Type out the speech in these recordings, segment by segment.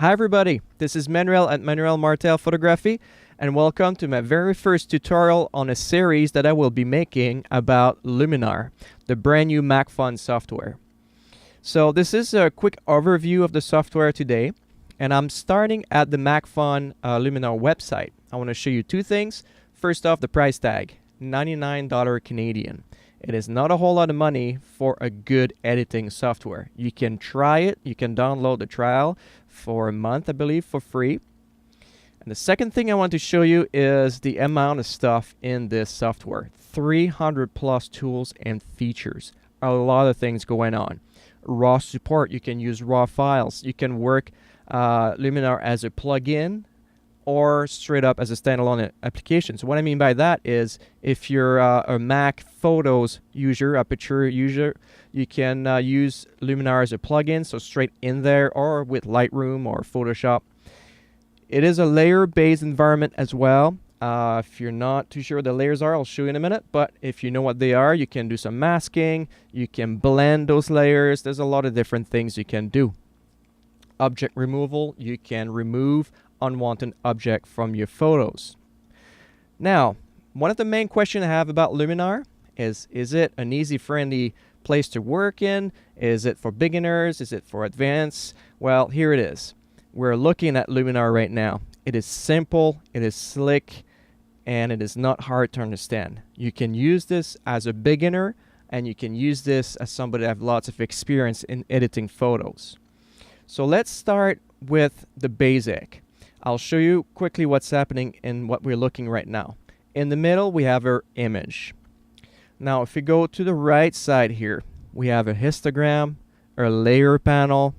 Hi everybody, this is Manuel at Manuel Martel Photography, and welcome to my very first tutorial on a series that I will be making about Luminar, the brand new Mac Phone software. So this is a quick overview of the software today, and I'm starting at the Mac Phone Luminar website. I want to show you two things. First off, the price tag, $99 Canadian. It is not a whole lot of money for a good editing software. You can try it. You can download the trial for a month, I believe, for free. And the second thing I want to show you is the amount of stuff in this software. 300 plus tools and features. A lot of things going on. RAW support. You can use RAW files. You can work Luminar as a plugin or straight up as a standalone application. So what I mean by that is if you're a Mac Photos user, a picture user, you can use Luminar as a plugin, so straight in there, or with Lightroom or Photoshop. It is a layer-based environment as well. If you're not too sure what the layers are, I'll show you in a minute, but if you know what they are, you can do some masking, you can blend those layers. There's a lot of different things you can do. Object removal, you can remove unwanted object from your photos. Now, one of the main questions I have about Luminar is it an easy, friendly place to work in? Is it for beginners? Is it for advanced? Well, here it is. We're looking at Luminar right now. It is simple, it is slick, and it is not hard to understand. You can use this as a beginner, and you can use this as somebody that has lots of experience in editing photos. So let's start with the basic. I'll show you quickly what's happening in what we're looking right now. In the middle, we have our image. Now, if we go to the right side here, we have a histogram, a layer panel,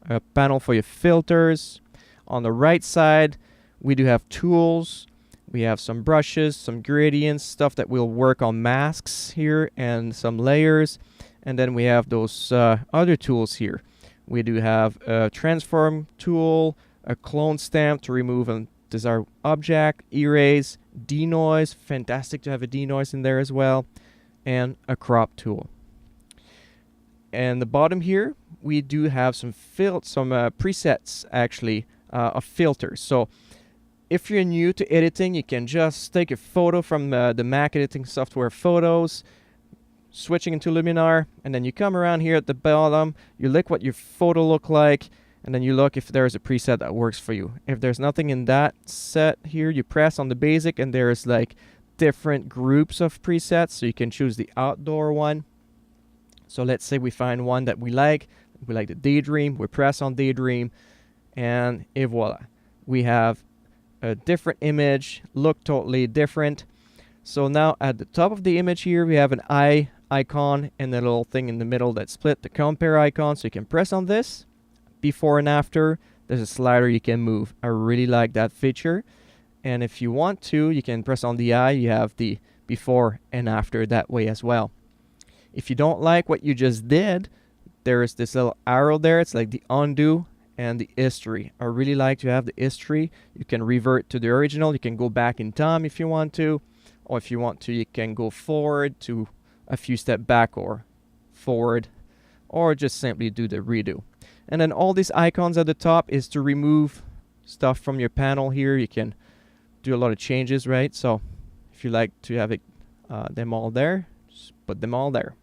a panel for your filters. On the right side, we do have tools. We have some brushes, some gradients, stuff that will work on masks here, and some layers. And then we have those other tools here. We do have a transform tool, a clone stamp to remove a desired object, erase, denoise, fantastic to have a denoise in there as well, and a crop tool. And the bottom here, we do have some presets actually of filters. So if you're new to editing, you can just take a photo from the Mac editing software Photos, switching into Luminar, and then you come around here at the bottom, you look what your photo look like, and then you look if there's a preset that works for you. If there's nothing in that set here, you press on the basic and there's like different groups of presets, so you can choose the outdoor one. So let's say we find one that we like the Daydream, we press on Daydream, and voila. We have a different image, look totally different. So now at the top of the image here, we have an eye icon and the little thing in the middle that split the compare icon, so you can press on this. Before and after, there's a slider you can move. I really like that feature. And if you want to, you can press on the eye. You have the before and after that way as well. If you don't like what you just did, there's this little arrow there. It's like the undo and the history. I really like to have the history. You can revert to the original. You can go back in time if you want to. Or if you want to, you can go forward to a few steps back or forward. Or just simply do the redo. And then all these icons at the top is to remove stuff from your panel here. You can do a lot of changes, right? So if you like to have it, them all there, just put them all there.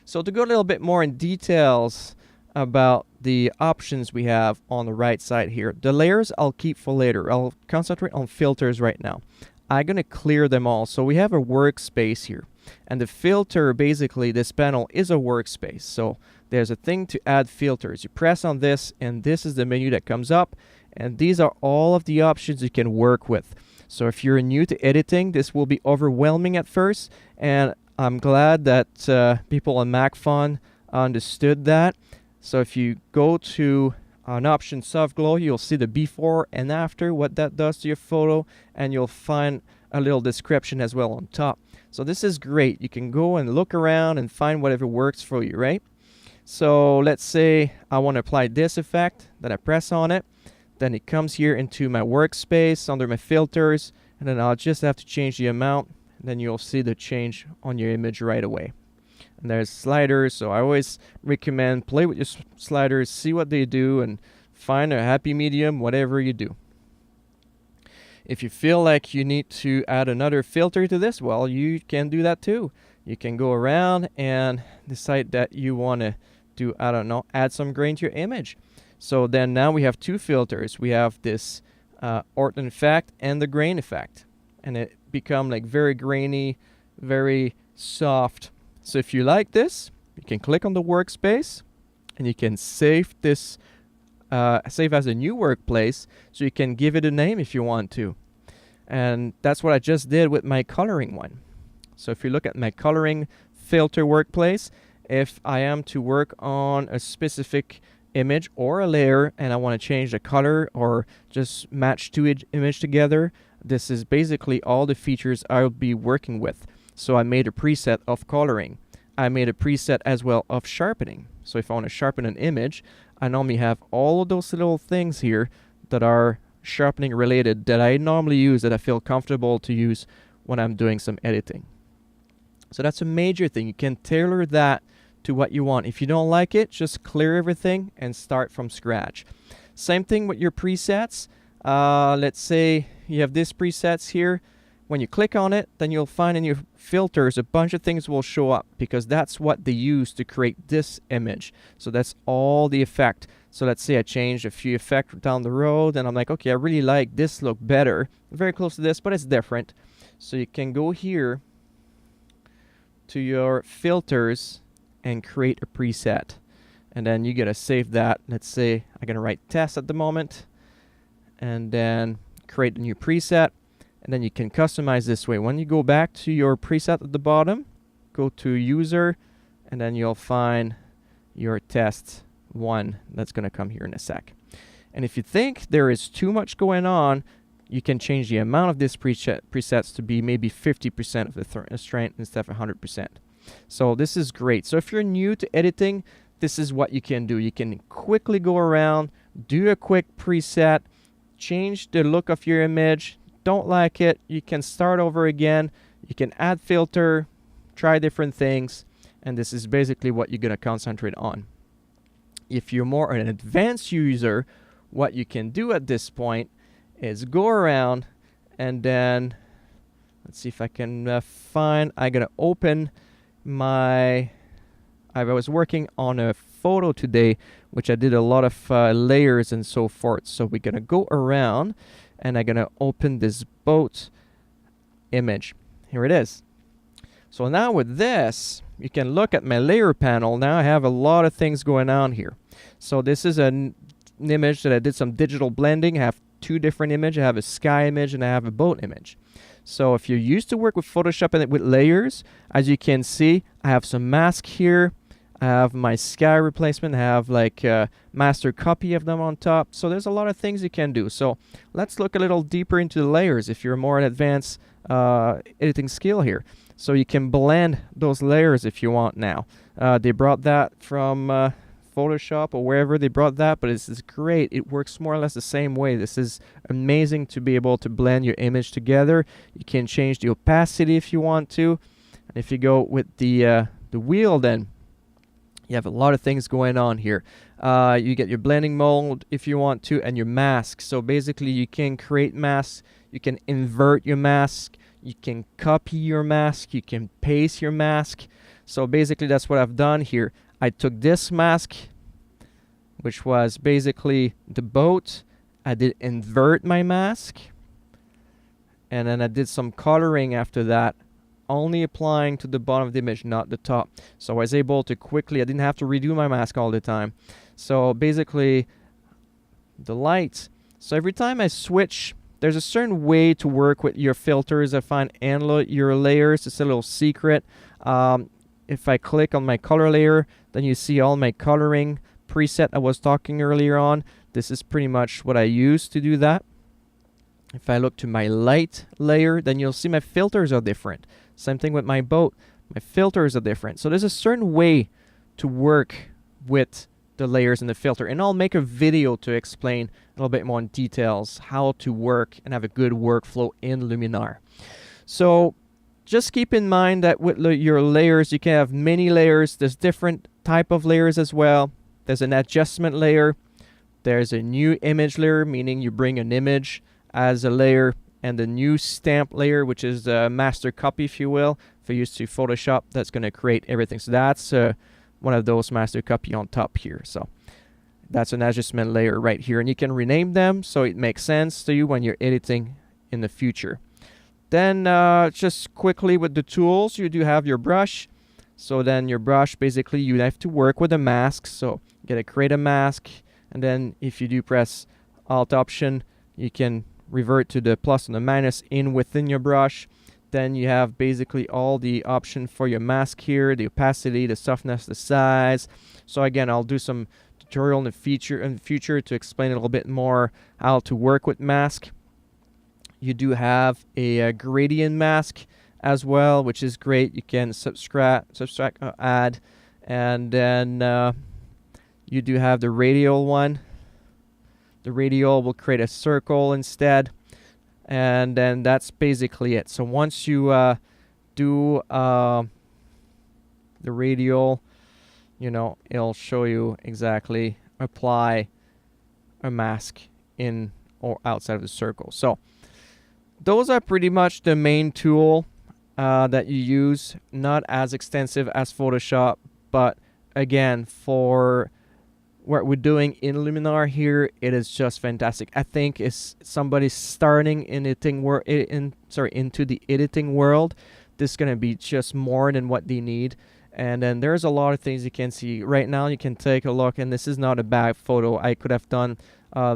So to go a little bit more in details about the options we have on the right side here. The layers I'll keep for later. I'll concentrate on filters right now. I'm going to clear them all. So we have a workspace here. And the filter, basically, this panel is a workspace. So there's a thing to add filters. You press on this, and this is the menu that comes up. And these are all of the options you can work with. So if you're new to editing, this will be overwhelming at first. And I'm glad that people on Mac Phone understood that. So if you go to an option soft glow, you'll see the before and after, what that does to your photo, and you'll find a little description as well on top. So this is great. You can go and look around and find whatever works for you, right? So let's say I want to apply this effect, then I press on it, then it comes here into my workspace under my filters, and then I'll just have to change the amount, and then you'll see the change on your image right away. And there's sliders, so I always recommend play with your sliders, see what they do, and find a happy medium, whatever you do. If you feel like you need to add another filter to this, well, you can do that too. You can go around and decide that you want to do, I don't know, add some grain to your image. So then now we have two filters. We have this ortho effect and the grain effect. And it become like very grainy, very soft. So if you like this, you can click on the workspace and you can save this, save as a new workplace, so you can give it a name if you want to. And that's what I just did with my coloring one. So if you look at my coloring filter workplace, if I am to work on a specific image or a layer and I want to change the color or just match two images together, this is basically all the features I'll be working with. So I made a preset of coloring. I made a preset as well of sharpening. So if I want to sharpen an image, I normally have all of those little things here that are sharpening related that I normally use, that I feel comfortable to use when I'm doing some editing. So that's a major thing. You can tailor that to what you want. If you don't like it, just clear everything and start from scratch. Same thing with your presets. Let's say you have this presets here. When you click on it, then you'll find in your filters a bunch of things will show up, because that's what they use to create this image. So that's all the effect. So let's say I changed a few effects down the road and I'm like, okay, I really like this look better. Very close to this, but it's different. So you can go here to your filters and create a preset. And then you gotta save that. Let's say I'm gonna write test at the moment and then create a new preset. And then you can customize this way. When you go back to your preset at the bottom, go to user, and then you'll find your test one that's going to come here in a sec. And if you think there is too much going on, you can change the amount of this presets to be maybe 50% of the strength instead of 100%. So this is great. So if you're new to editing, this is what you can do. You can quickly go around, do a quick preset, change the look of your image. Don't like it, you can start over again. You can add filter, try different things, and this is basically what you're going to concentrate on. If you're more an advanced user, what you can do at this point is go around and then let's see if I can find. I'm going to open my, I was working on a photo today, which I did a lot of layers and so forth. So we're going to go around and I'm going to open this boat image. Here it is. So now with this, you can look at my layer panel. Now I have a lot of things going on here. So this is an image that I did some digital blending. I have two different images. I have a sky image and I have a boat image. So if you're used to work with Photoshop and with layers, as you can see, I have some mask here. I have my sky replacement. I have like a master copy of them on top. So there's a lot of things you can do. So let's look a little deeper into the layers if you're more an advanced editing skill here. So you can blend those layers if you want now. They brought that from Photoshop or wherever they brought that, but this is great. It works more or less the same way. This is amazing to be able to blend your image together. You can change the opacity if you want to. And if you go with the wheel, then you have a lot of things going on here. You get your blending mode if you want to, and your mask. So basically you can create masks, you can invert your mask, you can copy your mask, you can paste your mask. So basically that's what I've done here. I took this mask, which was basically the boat. I did invert my mask, and then I did some coloring after that, only applying to the bottom of the image, not the top. So I was able to quickly, I didn't have to redo my mask all the time. So basically the lights. So every time I switch, there's a certain way to work with your filters, I find, and your layers. It's a little secret. If I click on my color layer, then you see all my coloring preset I was talking earlier on. This is pretty much what I use to do that. If I look to my light layer, then you'll see my filters are different. Same thing with my boat. My filters are different. So there's a certain way to work with the layers and the filter. And I'll make a video to explain a little bit more in details how to work and have a good workflow in Luminar. So just keep in mind that with your layers, you can have many layers. There's different type of layers as well. There's an adjustment layer. There's a new image layer, meaning you bring an image as a layer, and the new stamp layer, which is the master copy, if you will, if you use to Photoshop, that's going to create everything. So that's one of those master copy on top here. So that's an adjustment layer right here, and you can rename them so it makes sense to you when you're editing in the future. Then just quickly with the tools, you do have your brush. So then your brush, basically you have to work with a mask. So you gotta create a mask, and then if you do press Alt Option, you can revert to the plus and the minus in within your brush. Then you have basically all the option for your mask here, the opacity, the softness, the size. So again, I'll do some tutorial in the future to explain a little bit more how to work with mask. You do have a gradient mask as well, which is great. You can subtract, add, and then you do have the radial one. The radial will create a circle instead, and then that's basically it. So once you do the radial, you know, it'll show you exactly apply a mask in or outside of the circle. So those are pretty much the main tool that you use. Not as extensive as Photoshop, but again, for what we're doing in Luminar here, it is just fantastic. I think if somebody starting in into the editing world, this is gonna be just more than what they need. And then there's a lot of things you can see right now. You can take a look, and this is not a bad photo. I could have done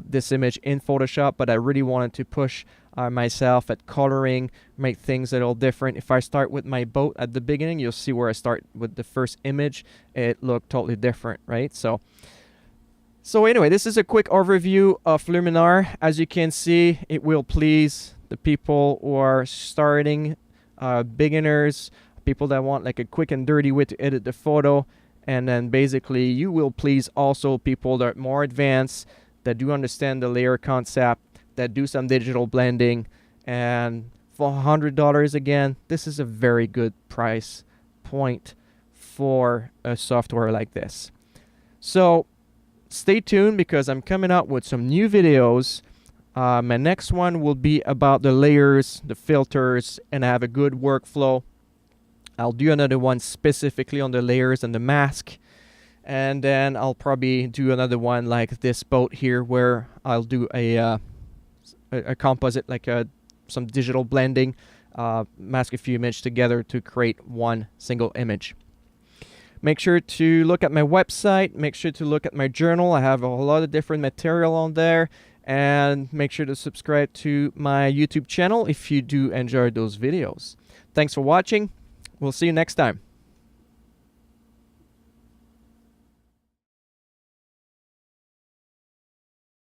this image in Photoshop, but I really wanted to push myself at coloring, make things a little different. If I start with my boat at the beginning, you'll see where I start with the first image. It looked totally different, right? So anyway, this is a quick overview of Luminar. As you can see, it will please the people who are starting, beginners, people that want like a quick and dirty way to edit the photo. And then basically you will please also people that are more advanced, that do understand the layer concept, that do some digital blending. And for $100 again, this is a very good price point for a software like this. So stay tuned, because I'm coming out with some new videos. My next one will be about the layers, the filters, and I have a good workflow. I'll do another one specifically on the layers and the mask, and then I'll probably do another one like this boat here, where I'll do a composite, like some digital blending, mask a few images together to create one single image. Make sure to look at my website. Make sure to look at my journal. I have a lot of different material on there. And make sure to subscribe to my YouTube channel if you do enjoy those videos. Thanks for watching. We'll see you next time.